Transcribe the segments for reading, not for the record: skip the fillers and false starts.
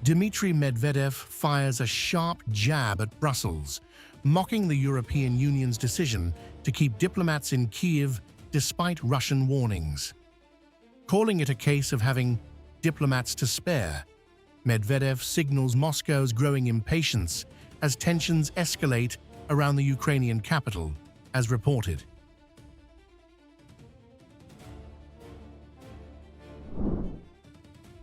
Dmitry Medvedev fires a sharp jab at Brussels, mocking the European Union's decision to keep diplomats in Kyiv despite Russian warnings. Calling it a case of having diplomats to spare, Medvedev signals Moscow's growing impatience as tensions escalate around the Ukrainian capital, as reported.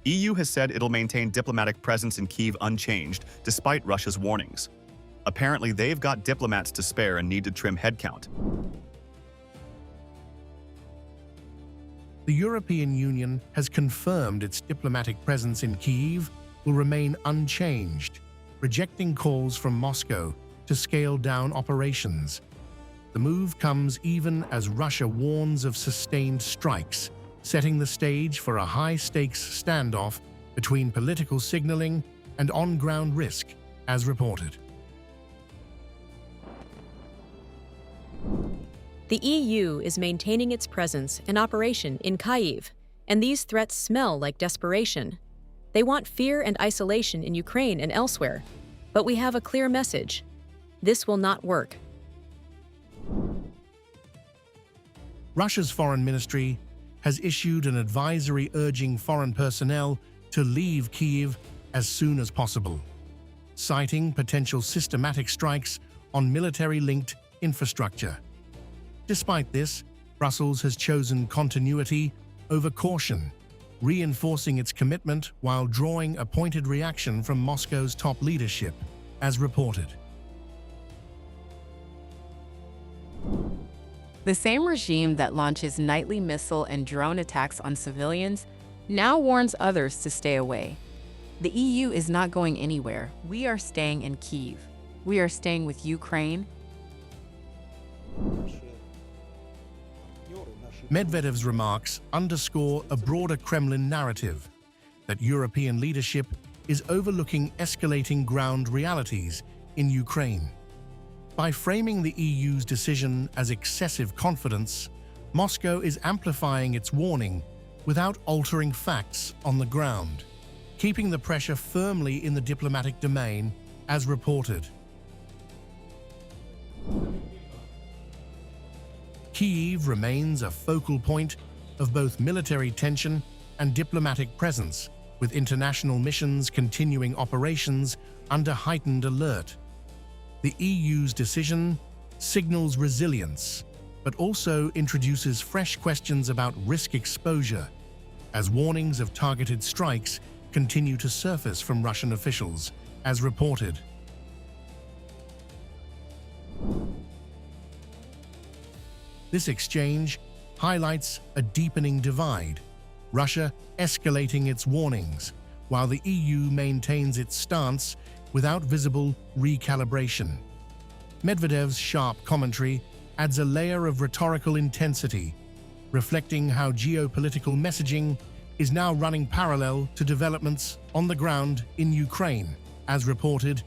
EU has said it'll maintain diplomatic presence in Kyiv unchanged, despite Russia's warnings. Apparently, they've got diplomats to spare and need to trim headcount. The European Union has confirmed its diplomatic presence in Kyiv will remain unchanged, rejecting calls from Moscow to scale down operations. The move comes even as Russia warns of sustained strikes, setting the stage for a high-stakes standoff between political signaling and on-ground risk, as reported. The EU is maintaining its presence and operation in Kyiv, and these threats smell like desperation. They want fear and isolation in Ukraine and elsewhere, but we have a clear message. This will not work. Russia's foreign ministry has issued an advisory urging foreign personnel to leave Kyiv as soon as possible, citing potential systematic strikes on military-linked infrastructure. Despite this, Brussels has chosen continuity over caution, reinforcing its commitment while drawing a pointed reaction from Moscow's top leadership, as reported. The same regime that launches nightly missile and drone attacks on civilians now warns others to stay away. The EU is not going anywhere. We are staying in Kyiv. We are staying with Ukraine. Medvedev's remarks underscore a broader Kremlin narrative that European leadership is overlooking escalating ground realities in Ukraine. By framing the EU's decision as excessive confidence, Moscow is amplifying its warning without altering facts on the ground, keeping the pressure firmly in the diplomatic domain, as reported. Kyiv remains a focal point of both military tension and diplomatic presence, with international missions continuing operations under heightened alert. The EU's decision signals resilience, but also introduces fresh questions about risk exposure, as warnings of targeted strikes continue to surface from Russian officials, as reported. This exchange highlights a deepening divide, Russia escalating its warnings, while the EU maintains its stance without visible recalibration. Medvedev's sharp commentary adds a layer of rhetorical intensity, reflecting how geopolitical messaging is now running parallel to developments on the ground in Ukraine, as reported